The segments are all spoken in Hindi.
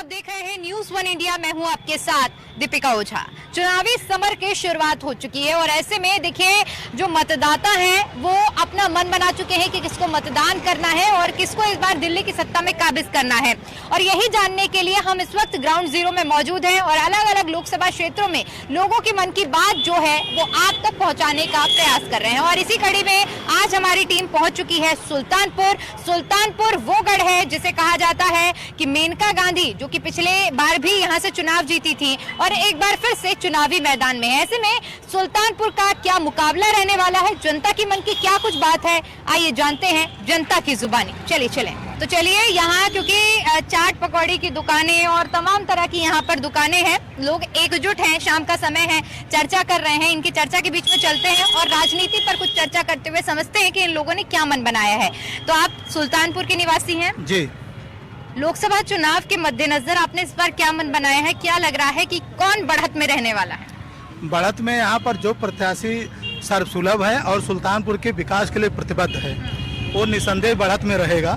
देख रहे हैं न्यूज़ वन इंडिया। मैं हूं आपके साथ दीपिका ओझा। चुनावी समर की शुरुआत हो चुकी है और ऐसे में देखिए जो मतदाता हैं वो अपना मन बना चुके हैं कि किसको मतदान करना है और किसको इस बार दिल्ली की सत्ता में काबिज करना है। और यही जानने के लिए हम इस वक्त ग्राउंड जीरो में मौजूद हैं और अलग अलग लोकसभा क्षेत्रों में लोगों की मन की बात जो है वो आप तक पहुँचाने का प्रयास कर रहे हैं। और इसी कड़ी में आज हमारी टीम पहुँच चुकी है सुल्तानपुर वो गढ़ है जिसे कहा जाता है कि मेनका गांधी जो कि पिछले बार भी यहाँ से चुनाव जीती थी और एक बार फिर से चुनावी मैदान में है। ऐसे में सुल्तानपुर का क्या मुकाबला रहने वाला है, जनता की मन की क्या कुछ बात है, आइए जानते हैं जनता की जुबानी। चलिए यहाँ क्योंकि चाट पकौड़ी की दुकानें और तमाम तरह की यहाँ पर दुकानें हैं, लोग एकजुट हैं, शाम का समय है, चर्चा कर रहे हैं। इनकी चर्चा के बीच में चलते हैं और राजनीति पर कुछ चर्चा करते हुए समझते हैं कि इन लोगों ने क्या मन बनाया है। तो आप सुल्तानपुर के निवासी हैं जी। लोकसभा चुनाव के मद्देनजर आपने इस बार क्या मन बनाया है, क्या लग रहा है कि कौन बढ़त में रहने वाला है? बढ़त में यहाँ पर जो प्रत्याशी सर्वसुलभ है और सुल्तानपुर के विकास के लिए प्रतिबद्ध है वो निसंदेह बढ़त में रहेगा।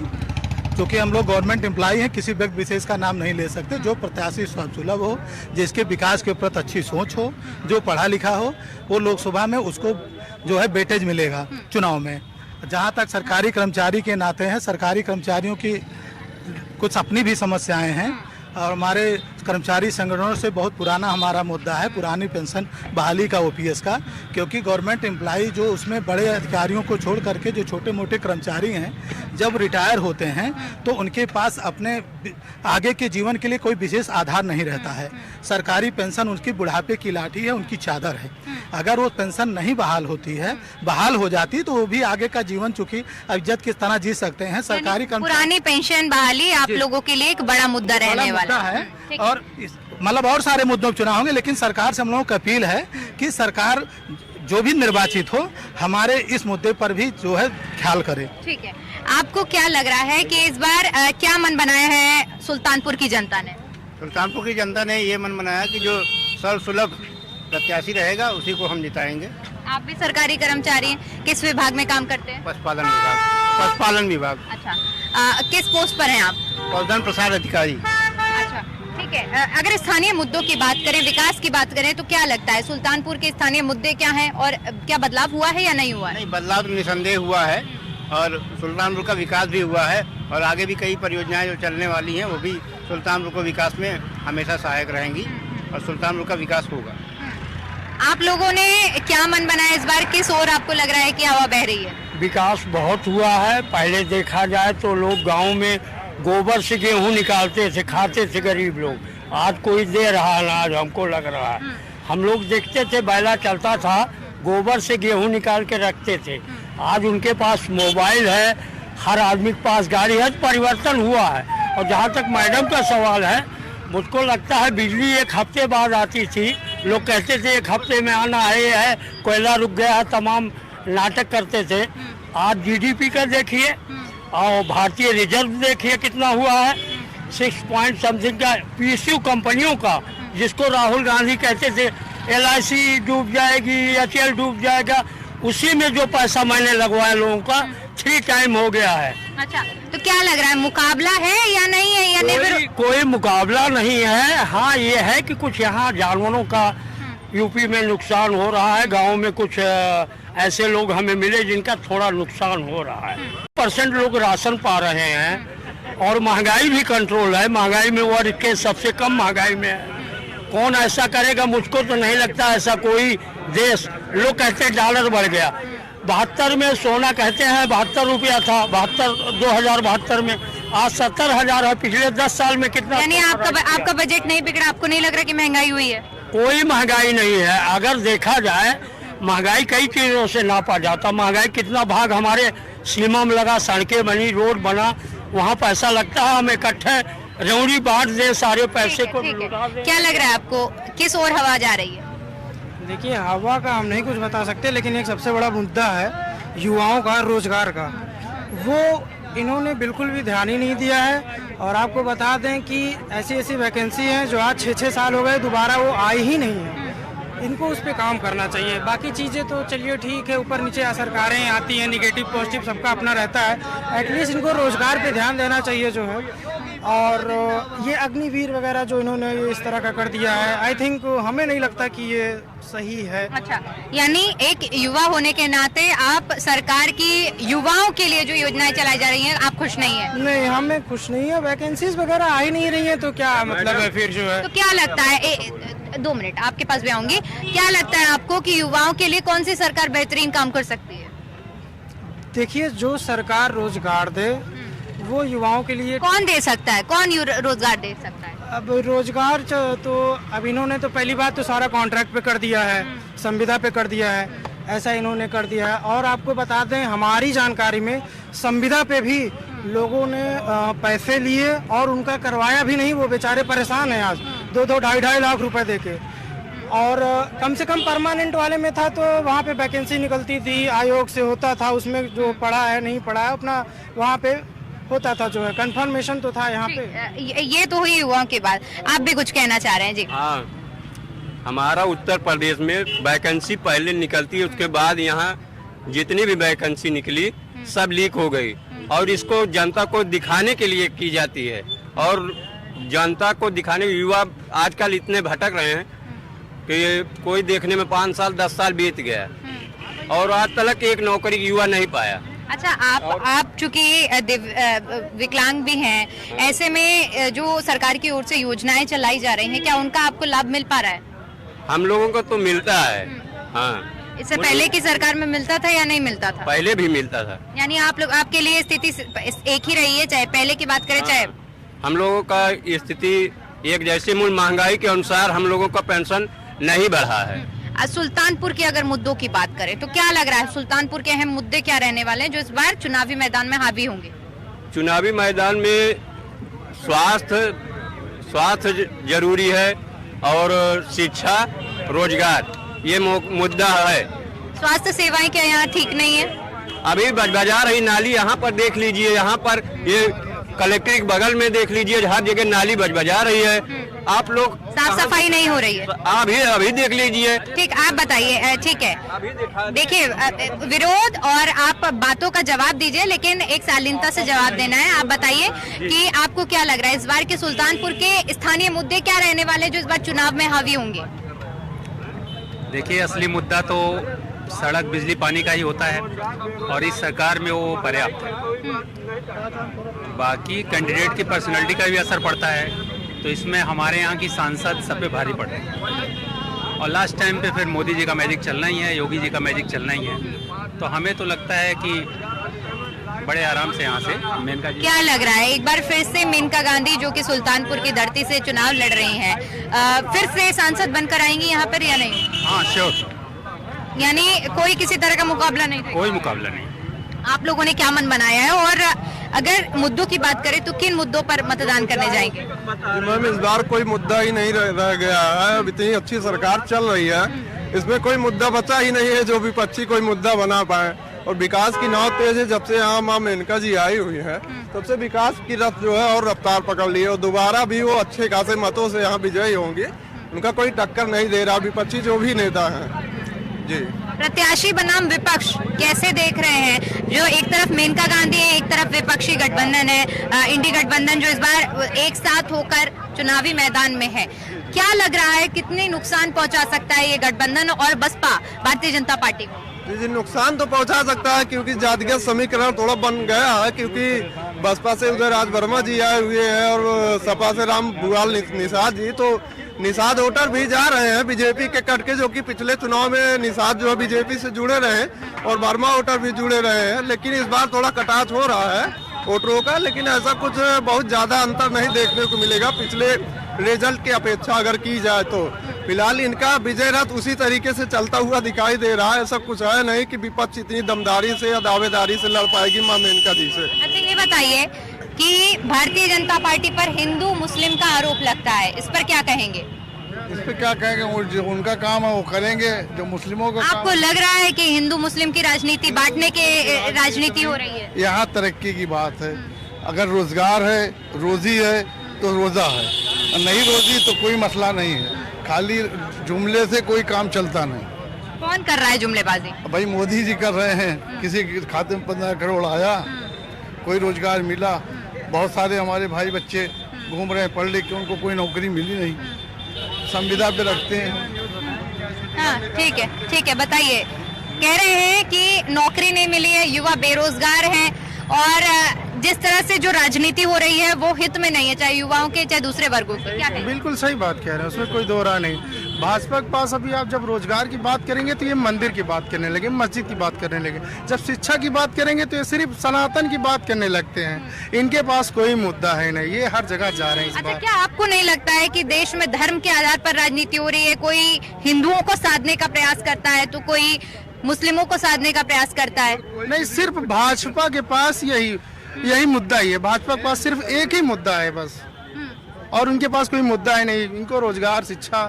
क्योंकि हम लोग गवर्नमेंट एम्प्लॉय हैं, किसी व्यक्ति विशेष का नाम नहीं ले सकते। जो प्रत्याशी सर्वसुलभ हो, जिसके विकास के प्रति अच्छी सोच हो, जो पढ़ा लिखा हो, वो लोकसभा में उसको जो है वेटेज मिलेगा चुनाव में। जहाँ तक सरकारी कर्मचारी के नाते हैं, सरकारी कर्मचारियों की कुछ अपनी भी समस्याएं हैं और हमारे कर्मचारी संगठनों से बहुत पुराना हमारा मुद्दा है पुरानी पेंशन बहाली का, ओपीएस का। क्योंकि गवर्नमेंट एम्प्लॉई जो उसमें बड़े अधिकारियों को छोड़ करके जो छोटे मोटे कर्मचारी हैं जब रिटायर होते हैं तो उनके पास अपने आगे के जीवन के लिए कोई विशेष आधार नहीं रहता है। सरकारी पेंशन उनकी बुढ़ापे की लाठी है, उनकी चादर है। अगर वो पेंशन नहीं बहाल होती है, बहाल हो जाती तो वो भी आगे का जीवन चूंकि इज्जत किस तरह जी सकते हैं। सरकारी पुरानी पेंशन बहाली आप लोगों के लिए एक बड़ा मुद्दा रहने वाला है और मतलब और सारे मुद्दों पर चुनाव होंगे। लेकिन सरकार से हम लोगों को अपील है कि सरकार जो भी निर्वाचित हो हमारे इस मुद्दे पर भी जो है ख्याल करे। ठीक है, आपको क्या लग रहा है कि इस बार क्या मन बनाया है सुल्तानपुर की जनता ने? सुल्तानपुर की जनता ने ये मन बनाया कि जो सर्वसुलभ प्रत्याशी रहेगा उसी को हम जिताएंगे। आप भी सरकारी कर्मचारी हैं, किस विभाग में काम करते हैं? पशुपालन विभाग। अच्छा, किस पोस्ट पर हैं आप? पशुधन प्रसार अधिकारी। अच्छा, ठीक है। अगर स्थानीय मुद्दों की बात करें, विकास की बात करें तो क्या लगता है सुल्तानपुर के स्थानीय मुद्दे क्या हैं और क्या बदलाव हुआ है या नहीं हुआ? नहीं, बदलाव तो निसंदेह हुआ है और सुल्तानपुर का विकास भी हुआ है और आगे भी कई परियोजनाएं जो चलने वाली हैं वो भी सुल्तानपुर को विकास में हमेशा सहायक रहेंगी और सुल्तानपुर का विकास होगा। आप लोगों ने क्या मन बनाया इस बार, किस ओर आपको लग रहा है कि हवा बह रही है? विकास बहुत हुआ है। पहले देखा जाए तो लोग गांव में गोबर से गेहूं निकालते थे, खाते थे गरीब लोग। आज कोई दे रहा अनाज, हमको लग रहा है। हम लोग देखते थे बैला चलता था, गोबर से गेहूं निकाल के रखते थे। आज उनके पास मोबाइल है, हर आदमी के पास गाड़ी है, परिवर्तन हुआ है। और जहाँ तक मैडम का सवाल है, मुझको लगता है बिजली एक हफ्ते बाद आती थी, लोग कहते थे एक हफ्ते में आना है, कोयला रुक गया है, तमाम नाटक करते थे। आज जीडीपी का देखिए और भारतीय रिजर्व देखिए कितना हुआ है, 6 पॉइंट समथिंग का। पीएसयू कंपनियों का, जिसको राहुल गांधी कहते थे LIC डूब जाएगी, HL डूब जाएगा, उसी में जो पैसा मैंने लगवाया लोगों का 3 टाइम हो गया है। अच्छा, तो क्या लग रहा है, मुकाबला है या नहीं है या कोई मुकाबला नहीं है। हाँ, ये है कि कुछ यहाँ जानवरों का यूपी में नुकसान हो रहा है, गाँव में कुछ ऐसे लोग हमें मिले जिनका थोड़ा नुकसान हो रहा है। % लोग राशन पा रहे हैं और महंगाई भी कंट्रोल है। महंगाई में वर्ग के सबसे कम महंगाई में है। कौन ऐसा करेगा? मुझको तो नहीं लगता ऐसा कोई देश। लोग कहते हैं डॉलर बढ़ गया। 72 में सोना कहते हैं 72 रुपया था, 2072 में, आज 70,000 है। पिछले 10 साल में कितना? यानी आपका बजट नहीं बिगड़ा, आपको नहीं लग रहा कि महंगाई हुई है? कोई महंगाई नहीं है। अगर देखा जाए महंगाई कई चीजों से नापा जाता। महंगाई कितना भाग हमारे सीमा में लगा, सड़कें बनी, रोड बना, वहाँ पैसा लगता है। हम इकट्ठे रेवड़ी बांट दे सारे पैसे को। क्या लग रहा है आपको, किस ओर हवा जा रही है? देखिए, हवा का हम नहीं कुछ बता सकते, लेकिन एक सबसे बड़ा मुद्दा है युवाओं का, रोजगार का। वो इन्होंने बिल्कुल भी ध्यान ही नहीं दिया है। और आपको बता दें कि ऐसी ऐसी वैकेंसी हैं जो आज 6-6 साल हो गए, दोबारा वो आई ही नहीं है। इनको उस पर काम करना चाहिए। बाकी चीज़ें तो चलिए ठीक है, ऊपर नीचे सरकारें आती हैं, निगेटिव पॉजिटिव सबका अपना रहता है। एटलीस्ट इनको रोजगार पे ध्यान देना चाहिए जो है। और ये अग्निवीर वगैरह जो इन्होंने इस तरह का कर दिया है, आई थिंक हमें नहीं लगता कि ये सही है। अच्छा, यानी एक युवा होने के नाते आप सरकार की युवाओं के लिए जो योजनाएं चलाई जा रही हैं आप खुश नहीं है? नहीं, हमें खुश नहीं है, वैकेंसीज वगैरह आ ही नहीं रही है, तो क्या मतलब है फिर जो है। तो क्या लगता है 2 मिनट आपके पास भी आऊंगी, क्या लगता है आपको कि युवाओं के लिए कौन सी सरकार बेहतरीन काम कर सकती है? देखिए, जो सरकार रोजगार दे वो युवाओं के लिए। कौन दे सकता है, कौन रोजगार दे सकता है? अब रोजगार तो अब इन्होंने तो पहली बात तो सारा कॉन्ट्रैक्ट पे कर दिया है, संविदा पे कर दिया है, ऐसा इन्होंने कर दिया है। और आपको बता दें, हमारी जानकारी में संविदा पे भी लोगों ने पैसे लिए और उनका करवाया भी नहीं, वो बेचारे परेशान हैं आज 2-2, 2.5 लाख रुपए देके। और कम से कम परमानेंट वाले में था तो वहाँ पे वैकेंसी निकलती थी, आयोग से होता था, उसमें जो पढ़ा है नहीं पढ़ा है अपना वहाँ पे होता था, जो है कंफर्मेशन तो था यहाँ पे। ये तो हुई युवाओं की बात, आप भी कुछ कहना चाह रहे हैं जी? हाँ, हमारा उत्तर प्रदेश में वैकेंसी पहले निकलती है, उसके बाद यहाँ जितनी भी वैकेंसी निकली सब लीक हो गई और इसको जनता को दिखाने के लिए की जाती है। और जनता को दिखाने, युवा आजकल इतने भटक रहे हैं कि कोई देखने में 5 साल 10 साल बीत गया और आज तक एक नौकरी युवा नहीं पाया। अच्छा, आप चूंकि विकलांग भी हैं, ऐसे में जो सरकार की ओर से योजनाएं चलाई जा रही हैं, क्या उनका आपको लाभ मिल पा रहा है? हम लोगों को तो मिलता है। हाँ, इससे पहले की सरकार में मिलता था या नहीं मिलता था? पहले भी मिलता था। यानी आपके लिए स्थिति एक ही रही है, चाहे पहले की बात करें चाहे? हम लोगों का स्थिति एक जैसे मूल महंगाई के अनुसार हम लोगों का पेंशन नहीं बढ़ा है। सुल्तानपुर के अगर मुद्दों की बात करें तो क्या लग रहा है, सुल्तानपुर के अहम मुद्दे क्या रहने वाले हैं जो इस बार चुनावी मैदान में हावी होंगे? चुनावी मैदान में स्वास्थ्य जरूरी है और शिक्षा, रोजगार, ये मुद्दा है। स्वास्थ्य सेवाएं क्या यहाँ ठीक नहीं है? अभी बजा रही नाली, यहाँ पर देख लीजिए, यहाँ पर ये कलेक्ट्रेट के बगल में देख लीजिए, हर जगह नाली बजा रही है। आप लोग साफ सफाई नहीं हो रही है। अभी देख लीजिए। ठीक, आप बताइए। ठीक है, देखिए, विरोध और आप बातों का जवाब दीजिए, लेकिन एक शालीनता से जवाब देना है। आप बताइए कि आपको क्या लग रहा है इस बार के सुल्तानपुर के स्थानीय मुद्दे क्या रहने वाले जो इस बार चुनाव में हावी होंगे? देखिए, असली मुद्दा तो सड़क, बिजली, पानी का ही होता है और इस सरकार में वो पर्याप्त है। बाकी कैंडिडेट की पर्सनैलिटी का भी असर पड़ता है, तो इसमें हमारे यहाँ की सांसद सब पे भारी पड़ते हैं। और लास्ट टाइम पे फिर मोदी जी का मैजिक चलना ही है, योगी जी का मैजिक चलना ही है। तो हमें तो लगता है कि बड़े आराम से यहाँ से मेनका जी। क्या लग रहा है, एक बार फिर से मेनका गांधी जो कि सुल्तानपुर की धरती से चुनाव लड़ रही हैं, फिर से सांसद बनकर आएंगी यहाँ पर या नहीं? हाँ, श्योर। यानी कोई किसी तरह का मुकाबला नहीं? कोई मुकाबला नहीं। आप लोगों ने क्या मन बनाया है और अगर मुद्दों की बात करें तो किन मुद्दों पर मतदान करने जाएंगे? मैम, इस बार कोई मुद्दा ही नहीं रह गया है। अब इतनी अच्छी सरकार चल रही है, इसमें कोई मुद्दा बचा ही नहीं है जो विपक्षी कोई मुद्दा बना पाए। और विकास की नाव तेज है, जब से यहाँ माँ मेनका जी आई हुई है तब से विकास की रफ्त जो है और रफ्तार पकड़ ली है और दोबारा भी वो अच्छे खासे मतों से यहाँ विजयी होंगे। उनका कोई टक्कर नहीं दे रहा विपक्षी जो भी नेता है जी। प्रत्याशी बनाम विपक्ष कैसे देख रहे हैं? जो एक तरफ मेनका गांधी है, एक तरफ विपक्षी गठबंधन है, इंडी गठबंधन, जो इस बार एक साथ होकर चुनावी मैदान में है, क्या लग रहा है कितने नुकसान पहुंचा सकता है ये गठबंधन और बसपा, भारतीय जनता पार्टी को? जी, नुकसान तो पहुंचा सकता है क्योंकि जातिगत समीकरण थोड़ा बन गया है, क्योंकि बसपा से उधर राज वर्मा जी आए हुए हैं और सपा से राम भुआल निषाद जी, तो निषाद वोटर भी जा रहे हैं बीजेपी के कट के, जो कि पिछले चुनाव में निषाद जो है बीजेपी से जुड़े रहे और वर्मा वोटर भी जुड़े रहे हैं। लेकिन इस बार थोड़ा कटाच हो रहा है वोटरों का, लेकिन ऐसा कुछ बहुत ज्यादा अंतर नहीं देखने को मिलेगा पिछले रिजल्ट की अपेक्षा अगर की जाए तो। फिलहाल इनका विजय रथ उसी तरीके से चलता हुआ दिखाई दे रहा है। ऐसा कुछ है नहीं कि विपक्ष इतनी दमदारी से या दावेदारी से लड़ पाएगी मां मेनका जी से। अच्छा, ये बताइए कि भारतीय जनता पार्टी पर हिंदू मुस्लिम का आरोप लगता है, इस पर क्या कहेंगे? इस पर क्या कहेंगे, उनका काम है वो करेंगे, जो मुस्लिमों का। आपको लग रहा है कि हिंदू मुस्लिम की राजनीति, बांटने की राजनीति हो रही है? यहाँ तरक्की की बात है, अगर रोजगार है, रोजी है तो रोजा है, नहीं रोजी तो कोई मसला नहीं है। खाली जुमले से कोई काम चलता नहीं। कौन कर रहा है जुमलेबाजी? भाई मोदी जी कर रहे हैं, किसी के खाते में 15 करोड़ आया, कोई रोजगार मिला, बहुत सारे हमारे भाई बच्चे घूम रहे हैं पढ़ लिख के, उनको कोई नौकरी मिली नहीं, संविदा पे रखते हैं। हाँ ठीक है बताइए। कह रहे हैं कि नौकरी नहीं मिली है, युवा बेरोजगार हैं और जिस तरह से जो राजनीति हो रही है वो हित में नहीं है, चाहे युवाओं के चाहे दूसरे वर्गों के। क्या कहें? बिल्कुल सही बात कह रहे हैं, उसमें कोई दो राय नहीं। भाजपा के पास अभी आप जब रोजगार की बात करेंगे तो ये मंदिर की बात करने लगे, मस्जिद की बात करने लगे। जब शिक्षा की बात करेंगे तो ये सिर्फ सनातन की बात करने लगते हैं। इनके पास कोई मुद्दा है नहीं, ये हर जगह जा रहे हैं इस अच्छा, बार। क्या आपको नहीं लगता है कि देश में धर्म के आधार पर राजनीति हो रही है? कोई हिंदुओं को साधने का प्रयास करता है तो कोई मुस्लिमों को साधने का प्रयास करता है। नहीं, सिर्फ भाजपा के पास यही मुद्दा ही है। भाजपा के पास सिर्फ एक ही मुद्दा है बस, और उनके पास कोई मुद्दा है नहीं। इनको रोजगार, शिक्षा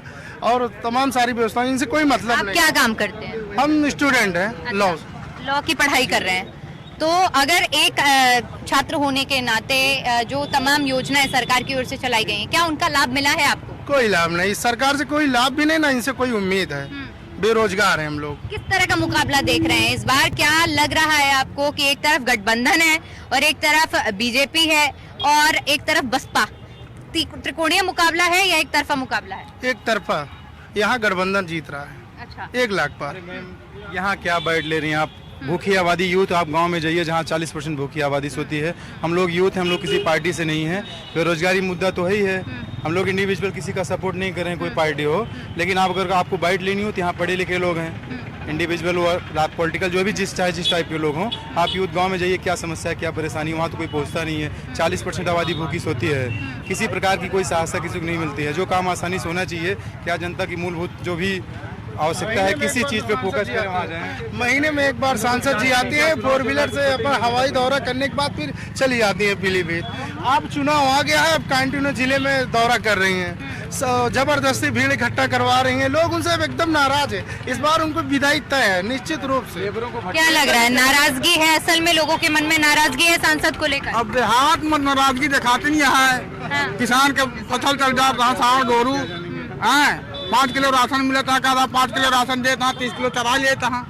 और तमाम सारी व्यवस्थाएं, इनसे कोई मतलब आप नहीं। क्या काम करते हैं? हम स्टूडेंट हैं, लॉ की पढ़ाई कर रहे हैं। तो अगर एक छात्र होने के नाते जो तमाम योजनाएं सरकार की ओर से चलाई गई हैं, क्या उनका लाभ मिला है आपको? कोई लाभ नहीं, सरकार से कोई लाभ भी नहीं, ना इनसे कोई उम्मीद है। बेरोजगार हैं हम लोग। किस तरह का मुकाबला देख रहे हैं इस बार? क्या लग रहा है आपको कि एक तरफ गठबंधन है और एक तरफ बीजेपी है और एक तरफ बसपा, त्रिकोणीय मुकाबला है या एक तरफा मुकाबला है? एक तरफा। यहाँ गठबंधन जीत रहा है। अच्छा, 1 लाख पार। यहाँ क्या बैठ ले रही हैं आप? भूखी आबादी यूथ, आप गांव में जाइए जहाँ 40% भूखी आबादी सोती है। हम लोग यूथ हैं, हम लोग किसी पार्टी से नहीं है। बेरोजगारी मुद्दा तो है ही है। हम लोग इंडिविजुअल किसी का सपोर्ट नहीं कर रहे हैं, कोई पार्टी हो, लेकिन आप अगर आपको बाइट लेनी हो तो यहाँ पढ़े लिखे लोग हैं, इंडिविजुअल और पॉलिटिकल जो भी जिस टाइप के लोग हों। आप यूथ गांव में जाइए, क्या समस्या है, क्या परेशानी, वहाँ तो कोई पहुँचता नहीं है। 40% आबादी भूखी सोती है, किसी प्रकार की कोई सहायता किसी को नहीं मिलती है। जो काम आसानी से होना चाहिए, क्या जनता की मूलभूत जो भी आवश्यकता है, किसी चीज पे फोकस करें, वहाँ जाएं। महीने में एक बार सांसद जी आते हैं 4 व्हीलर से, अपन हवाई दौरा करने के बाद फिर चली जाती है पीलीभीत। अब चुनाव आ गया है, अब कंटिन्यू जिले में दौरा कर रही हैं, जबरदस्ती भीड़ इकट्ठा करवा रही हैं। लोग उनसे एकदम नाराज है। इस बार उनको विदाई तय है निश्चित रूप से। क्या लग रहा है, नाराजगी है? असल में लोगों के मन में नाराजगी है सांसद को लेकर? अब देहात में नाराजगी दिखाते नहीं है। किसान के फसल चल जाता है, साढ़ गोरू 5 किलो राशन मिलता है, 5 किलो राशन देता है, 30 किलो चरा लेता है।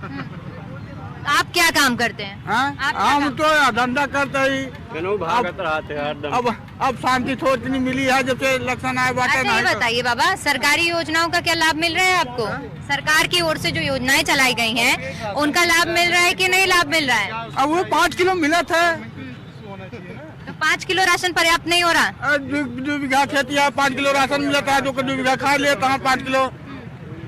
आप क्या काम करते हैं? हम तो धंधा करते ही। अब शांति थोड़ी नहीं मिली है जब से इलेक्शन आए बात। अच्छा, ये बताइए बाबा, सरकारी योजनाओं का क्या लाभ मिल रहा है आपको? सरकार की ओर से जो योजनाएं चलाई गई हैं, उनका लाभ मिल रहा है कि नहीं लाभ मिल रहा है? अब वो 5 किलो मिला था, तो 5 किलो राशन पर्याप्त नहीं हो रहा? 2 बीघा खेती है, 5 किलो राशन मिलता है, 2 बीघा खा लेता है 5 किलो।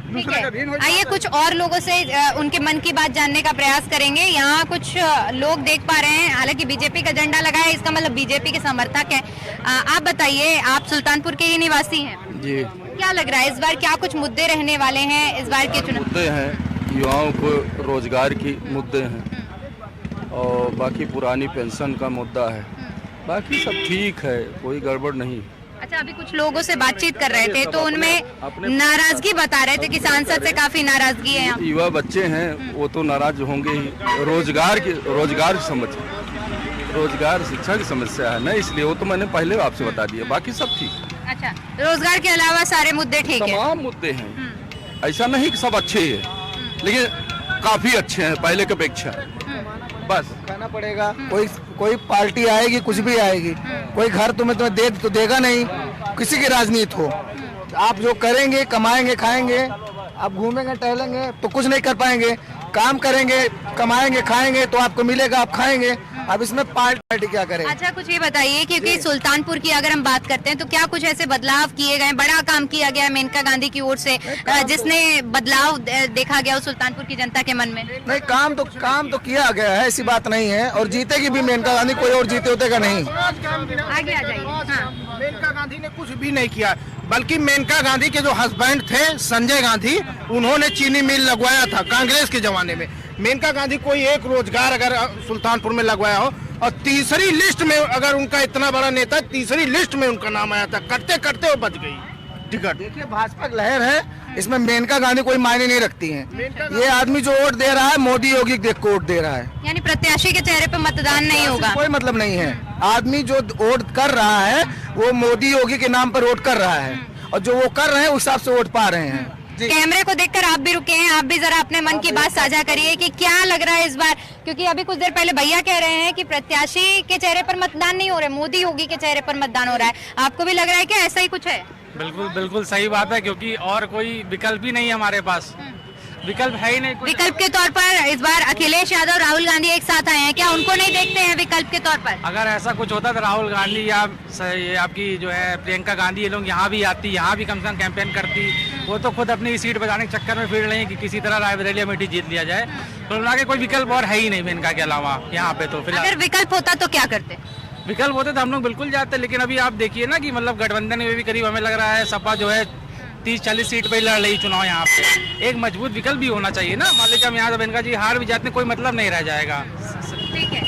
ठीक है, आइए कुछ और लोगों से उनके मन की बात जानने का प्रयास करेंगे। यहाँ कुछ लोग देख पा रहे हैं, हालांकि बीजेपी का झंडा लगा है, इसका मतलब बीजेपी के समर्थक हैं। आप बताइए, आप सुल्तानपुर के ही निवासी हैं जी। क्या लग रहा है इस बार क्या कुछ मुद्दे रहने वाले हैं इस बार के चुनाव? मुद्दे हैं, युवाओं को रोजगार की मुद्दे हैं और बाकी पुरानी पेंशन का मुद्दा है। बाकी सब ठीक है, कोई गड़बड़ नहीं। अच्छा, अभी कुछ लोगों से बातचीत कर रहे थे तो उनमें नाराजगी बता रहे थे कि सांसद से काफी नाराजगी है। युवा बच्चे हैं वो तो नाराज होंगे ही। रोजगार की समस्या, रोजगार शिक्षा की समस्या है ना, इसलिए वो तो मैंने पहले आपसे बता दिया। बाकी सब ठीक। अच्छा, रोजगार के अलावा सारे मुद्दे ठीक है? तमाम मुद्दे हैं, ऐसा नहीं कि सब अच्छे हैं, लेकिन काफी अच्छे हैं पहले की अपेक्षा। बस कहना पड़ेगा, कोई पार्टी आएगी, कुछ भी आएगी, कोई घर तुम्हें दे तो देगा नहीं। किसी की राजनीति हो, आप जो करेंगे, कमाएंगे, खाएंगे, आप घूमेंगे, टहलेंगे तो कुछ नहीं कर पाएंगे। काम करेंगे, कमाएंगे, खाएंगे तो आपको मिलेगा, आप खाएंगे। अब इसमें पार्टी क्या करे? अच्छा, कुछ ये बताइए, क्योंकि सुल्तानपुर की अगर हम बात करते हैं तो क्या कुछ ऐसे बदलाव किए गए, बड़ा काम किया गया मेनका गांधी की ओर से, जिसने बदलाव देखा गया सुल्तानपुर की जनता के मन में? नहीं, काम तो किया गया है, ऐसी बात नहीं है। और जीतेगी भी मेनका गांधी, कोई और जीते होते का नहीं। आगे आ जाइए। हाँ। मेनका गांधी ने कुछ भी नहीं किया, बल्कि मेनका गांधी के जो हस्बैंड थे संजय गांधी, उन्होंने चीनी मिल लगवाया था कांग्रेस के जमाने में। मेनका गांधी कोई एक रोजगार अगर सुल्तानपुर में लगवाया हो, और तीसरी लिस्ट में, अगर उनका इतना बड़ा नेता, तीसरी लिस्ट में उनका नाम आया था, करते करते वो बच गई टिकट। देखिए, भाजपा की लहर है, इसमें मेनका गांधी कोई मायने नहीं रखती है। ये आदमी जो वोट दे रहा है, मोदी योगी देख को वोट दे रहा है, यानी प्रत्याशी के चेहरे पर मतदान नहीं होगा? कोई मतलब नहीं है। आदमी जो वोट कर रहा है वो मोदी योगी के नाम पर वोट कर रहा है, और जो वो कर रहे हैं उस हिसाब से वोट पा रहे हैं। कैमरे को देखकर आप भी रुके हैं, आप भी जरा अपने मन की बात साझा करिए कि क्या लग रहा है इस बार, क्योंकि अभी कुछ देर पहले भैया कह रहे हैं कि प्रत्याशी के चेहरे पर मतदान नहीं हो रहा है, मोदी योगी के चेहरे पर मतदान हो रहा है। आपको भी लग रहा है कि ऐसा ही कुछ है? बिल्कुल बिल्कुल सही बात है, क्योंकि और कोई विकल्प ही नहीं है हमारे पास, विकल्प है ही नहीं। विकल्प के तौर पर इस बार अखिलेश यादव राहुल गांधी एक साथ आए हैं, क्या उनको नहीं देखते हैं विकल्प के तौर पर? अगर ऐसा कुछ होता तो राहुल गांधी या ये आपकी जो है प्रियंका गांधी, ये लोग यहाँ भी आती, यहाँ भी कम से कम कैंपेन करती। वो तो खुद अपनी सीट बचाने के चक्कर में फिर रही है कि किसी तरह रायबरेली अमेठी जीत लिया जाए, तो उनके कोई विकल्प और है ही नहीं मेनका के अलावा यहाँ पे। तो फिलहाल अगर विकल्प होता तो क्या करते? विकल्प होते तो हम लोग बिल्कुल जाते, लेकिन अभी आप देखिए ना कि मतलब गठबंधन में भी करीब हमें लग रहा है सपा जो है 30-40 सीट पे लड़ रही चुनाव यहाँ पे। एक मजबूत विकल्प भी होना चाहिए ना, मान लीजिए हम यहाँ इनका जी हार भी जाते, कोई मतलब नहीं रह जाएगा। ठीक है,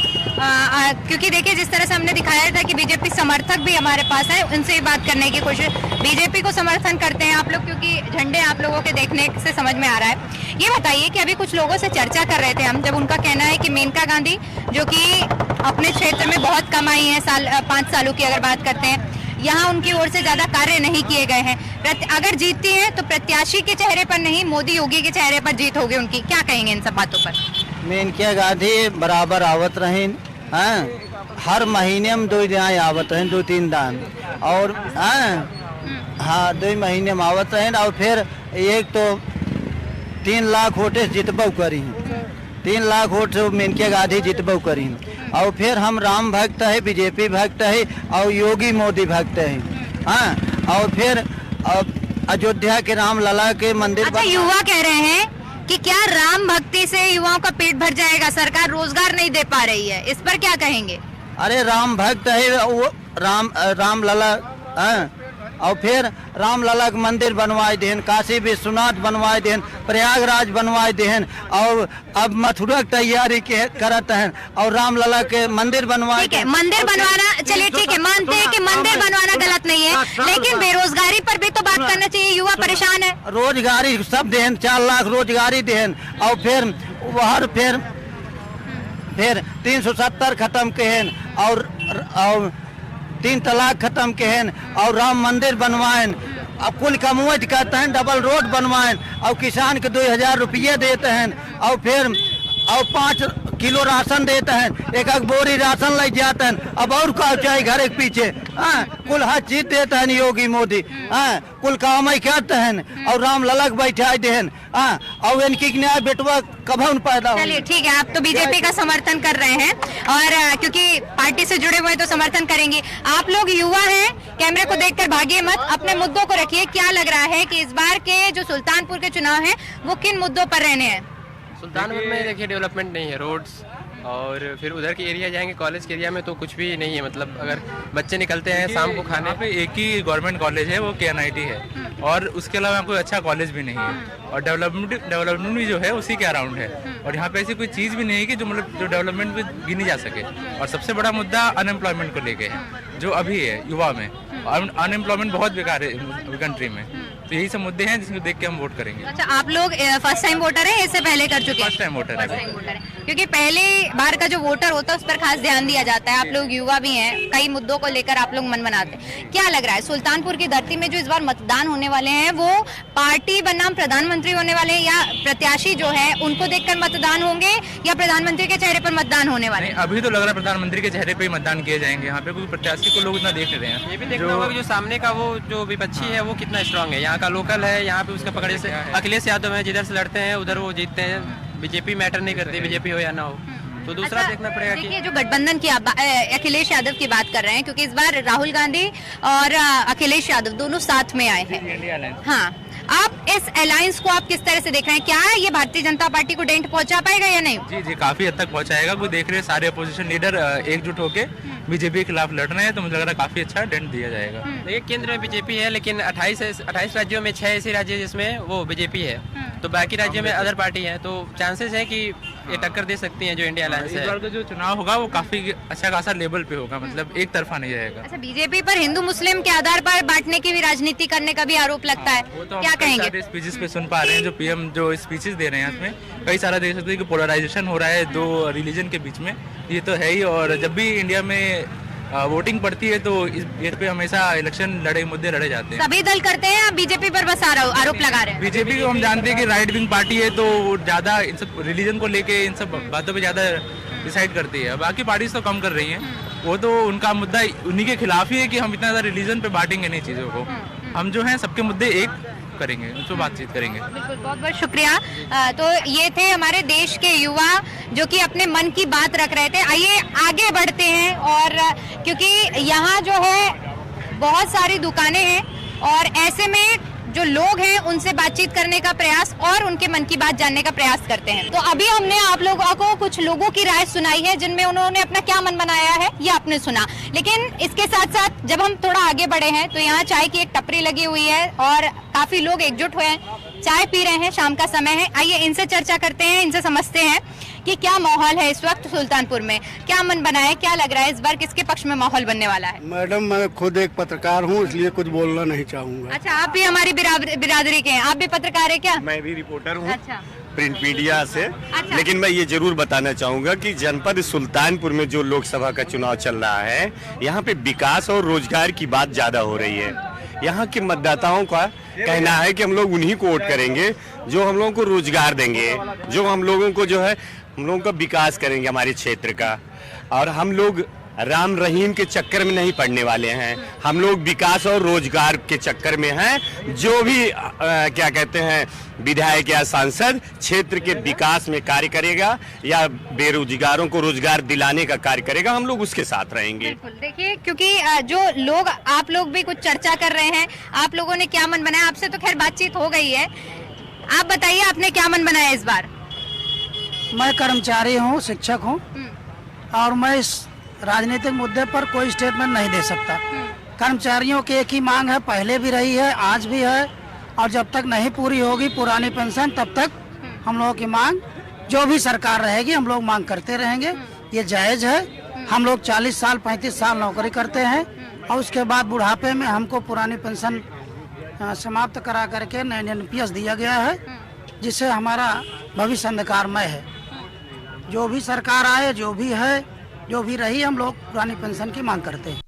क्योंकि देखिए जिस तरह से हमने दिखाया था कि बीजेपी समर्थक भी हमारे पास है, उनसे बात करने की कोशिश। बीजेपी को समर्थन करते हैं आप लोग, क्योंकि झंडे आप लोगों के देखने से समझ में आ रहा है। ये बताइए कि अभी कुछ लोगों से चर्चा कर रहे थे हम, जब उनका कहना है कि मेनका गांधी जो कि अपने क्षेत्र में बहुत कम आई है, 5 सालों की अगर बात करते हैं, यहाँ उनकी ओर से ज्यादा कार्य नहीं किए गए हैं। अगर जीतती हैं तो प्रत्याशी के चेहरे पर नहीं, मोदी योगी के चेहरे पर जीत होगी उनकी। क्या कहेंगे इन सब बातों पर? मेनका गांधी बराबर आवत रहे, हर महीने में 2 दिन आवत रहे, 2-3 दान, और हाँ 2 महीने में आवत रहे। और फिर एक तो 3 लाख वोट जितबो करी, 3 लाख वोट मेनका गांधी जितबो करी। और फिर हम राम भक्त है, बीजेपी भक्त है, और योगी मोदी भक्त है। हाँ, और फिर अयोध्या के राम लला के मंदिर। अच्छा, युवा कह रहे हैं कि क्या राम भक्ति से युवाओं का पेट भर जाएगा, सरकार रोजगार नहीं दे पा रही है, इस पर क्या कहेंगे? अरे राम भक्त है वो, राम लला, और फिर राम लला के मंदिर बनवाए देन, काशी विश्वनाथ बनवाए देन, प्रयागराज बनवाए देन, और अब मथुरा की तैयारी करत हैं, और राम लला के मंदिर बनवाए। ठीक है, मंदिर बनवाना, चलिए ठीक है, मानते हैं कि मंदिर बनवाना गलत नहीं है, लेकिन बेरोजगारी पर भी तो बात करना चाहिए, युवा परेशान है। रोजगारी सब देन, 4 लाख रोजगारी देन, और फिर वहाँ फिर 370 खत्म के हैं, और 3 तलाक खत्म के हैं, और राम मंदिर बनवाएं, अब कुल कमुआत कहते हैं, डबल रोड बनवाएं, और किसान के 2000 रुपये देते हैं, और फिर 5 किलो राशन देते हैं, एक बोरी राशन ले जाते हैं। अब और क्या चाहिए घर के पीछे? कुल हर चीज देते हैं योगी मोदी, कुल काम ही करते हैं, और राम ललक बैठा दे, और इनकी न्याय बेटवा कब पैदा हो। चलिए ठीक है, आप तो बीजेपी का समर्थन कर रहे हैं, और क्योंकि पार्टी से जुड़े हुए तो समर्थन करेंगे। आप लोग युवा हैं, कैमरे को देखकर भागिए मत, अपने मुद्दों को रखिए। क्या लग रहा है कि इस बार के जो सुल्तानपुर के चुनाव हैं वो किन मुद्दों पर रहने हैं? सुल्तानपुर में देखिए डेवलपमेंट नहीं है, रोड्स, और फिर उधर के एरिया जाएंगे कॉलेज के एरिया में तो कुछ भी नहीं है। मतलब अगर बच्चे निकलते हैं शाम को खाने पे, एक ही गवर्नमेंट कॉलेज है वो KNIT है, और उसके अलावा कोई अच्छा कॉलेज भी नहीं है, और डेवलपमेंट भी जो है उसी के अराउंड है, और यहाँ पे ऐसी कोई चीज़ भी नहीं है कि जो मतलब जो डेवलपमेंट भी गिनी जा सके। और सबसे बड़ा मुद्दा अनएम्प्लॉयमेंट को लेके है, जो अभी है युवा में अनएम्प्लॉयमेंट बहुत बेकार है कंट्री में। तो यही सब मुद्दे हैं जिसको देख के हम वोट करेंगे। अच्छा, आप लोग फर्स्ट टाइम वोटर हैं, इससे पहले कर चुके हैं? फर्स्ट टाइम वोटर है, क्योंकि पहले बार का जो वोटर होता है उस पर खास ध्यान दिया जाता है। आप लोग युवा भी हैं, कई मुद्दों को लेकर आप लोग मन बनाते हैं। क्या लग रहा है सुल्तानपुर की धरती में जो इस बार मतदान होने वाले हैं, वो पार्टी बनाम प्रधानमंत्री होने वाले हैं, या प्रत्याशी जो है उनको देखकर मतदान होंगे, या प्रधानमंत्री के चेहरे पर मतदान होने वाले हैं? अभी तो लग रहा है प्रधानमंत्री के चेहरे पे ही मतदान किए जाएंगे, यहाँ पे कोई प्रत्याशी को लोग इतना देख नहीं रहे हैं। ये भी देखना होगा जो सामने का वो जो विपक्षी है वो कितना स्ट्रांग है, यहाँ का लोकल है, यहाँ पे उसका पकड़, जैसे अखिलेश यादव है, जिधर से लड़ते हैं उधर वो जीतते हैं। बीजेपी मैटर नहीं करती, बीजेपी हो या ना हो, तो दूसरा देखना पड़ेगा। देखिए, जो गठबंधन की अखिलेश यादव की बात कर रहे हैं, क्योंकि इस बार राहुल गांधी और अखिलेश यादव दोनों साथ में आए हैं। हाँ, आप इस अलायंस को आप किस तरह से देख रहे हैं? क्या ये भारतीय जनता पार्टी को डेंट पहुंचा पाएगा या नहीं? जी काफी हद तक पहुंचाएगा। कोई देख रहे हैं सारे अपोजिशन लीडर एकजुट होके बीजेपी के खिलाफ लड़ रहे हैं, तो मुझे लग रहा है काफी अच्छा डेंट दिया जाएगा। देखिए, केंद्र में बीजेपी है, लेकिन 28 राज्यों में 6 ऐसे राज्य जिसमें वो बीजेपी है, तो बाकी राज्यों में अदर पार्टी है, तो चांसेस है कि ये टक्कर दे सकती है जो इंडिया अलायंस है। इस बार का जो चुनाव होगा वो काफी अच्छा खासा लेवल पे होगा, मतलब एक तरफा नहीं जाएगा। अच्छा, बीजेपी पर हिंदू मुस्लिम के आधार पर बांटने की भी राजनीति करने का भी आरोप लगता है, तो क्या कहेंगे? स्पीचेस पे सुन पा रहे हैं, जो PM जो स्पीचेस दे रहे हैं उसमें कई सारा देख सकते हैं कि पोलराइजेशन हो रहा है 2 रिलीजन के बीच में, ये तो है ही। और जब भी इंडिया में वोटिंग पड़ती है तो इस पे हमेशा इलेक्शन मुद्दे लड़े जाते हैं। सभी दल करते हैं या बीजेपी पर बस आरोप लगा रहे हैं? बीजेपी को हम जानते हैं कि राइट विंग पार्टी है, तो वो ज्यादा इन सब रिलीजन को लेके इन सब बातों पे ज्यादा डिसाइड करती है। बाकी पार्टीज तो कम कर रही हैं, वो तो उनका मुद्दा उन्हीं के खिलाफ ही है कि हम इतना ज्यादा रिलीजन पे बांटेंगे नहीं चीजों को। हम जो है सबके मुद्दे एक करेंगे, उस पर बातचीत करेंगे। बिल्कुल, बहुत बहुत शुक्रिया। तो ये थे हमारे देश के युवा जो कि अपने मन की बात रख रहे थे। आइए आगे बढ़ते हैं, और क्योंकि यहाँ जो है बहुत सारी दुकानें हैं और ऐसे में जो लोग हैं उनसे बातचीत करने का प्रयास और उनके मन की बात जानने का प्रयास करते हैं। तो अभी हमने आप लोगों को कुछ लोगों की राय सुनाई है जिनमें उन्होंने अपना क्या मन बनाया है ये आपने सुना। लेकिन इसके साथ साथ जब हम थोड़ा आगे बढ़े हैं तो यहाँ चाय की एक टपरी लगी हुई है और काफी लोग एकजुट हुए हैं, चाय पी रहे हैं, शाम का समय है। आइए इनसे चर्चा करते हैं, इनसे समझते हैं कि क्या माहौल है इस वक्त सुल्तानपुर में, क्या मन बना है, क्या लग रहा है इस बार किसके पक्ष में माहौल बनने वाला है? मैडम, मैं खुद एक पत्रकार हूँ, इसलिए कुछ बोलना नहीं चाहूँगा। अच्छा, आप भी हमारी बिरादरी के हैं? आप भी पत्रकार है क्या? मैं भी रिपोर्टर हूँ। अच्छा, प्रिंट मीडिया से। अच्छा। लेकिन मैं ये जरूर बताना चाहूंगा कि जनपद सुल्तानपुर में जो लोकसभा का चुनाव चल रहा है, यहाँ पे विकास और रोजगार की बात ज्यादा हो रही है। यहाँ के मतदाताओं का कहना है कि हम लोग उन्हीं को वोट करेंगे जो हम लोगों को रोजगार देंगे, जो हम लोगों को जो है हम लोगों का विकास करेंगे हमारे क्षेत्र का। और हम लोग राम रहीम के चक्कर में नहीं पड़ने वाले हैं, हम लोग विकास और रोजगार के चक्कर में हैं। जो भी क्या कहते हैं विधायक या सांसद क्षेत्र के विकास में कार्य करेगा या बेरोजगारों को रोजगार दिलाने का कार्य करेगा, हम लोग उसके साथ रहेंगे। बिल्कुल। देखिए, क्योंकि जो लोग, आप लोग भी कुछ चर्चा कर रहे हैं, आप लोगों ने क्या मन बनाया? आपसे तो खैर बातचीत हो गई है, आप बताइए आपने क्या मन बनाया इस बार? मैं कर्मचारी हूँ, शिक्षक हूँ, और मैं इस राजनीतिक मुद्दे पर कोई स्टेटमेंट नहीं दे सकता। कर्मचारियों की एक ही मांग है, पहले भी रही है, आज भी है, और जब तक नहीं पूरी होगी पुरानी पेंशन तब तक हम लोगों की मांग, जो भी सरकार रहेगी हम लोग मांग करते रहेंगे। ये जायज है। हम लोग 40 साल 35 साल नौकरी करते हैं और उसके बाद बुढ़ापे में हमको पुरानी पेंशन समाप्त करा करके नए NPS दिया गया है, जिससे हमारा भविष्य अंधकारमय है। जो भी सरकार आए, जो भी है, जो भी रही, हम लोग पुरानी पेंशन की मांग करते हैं।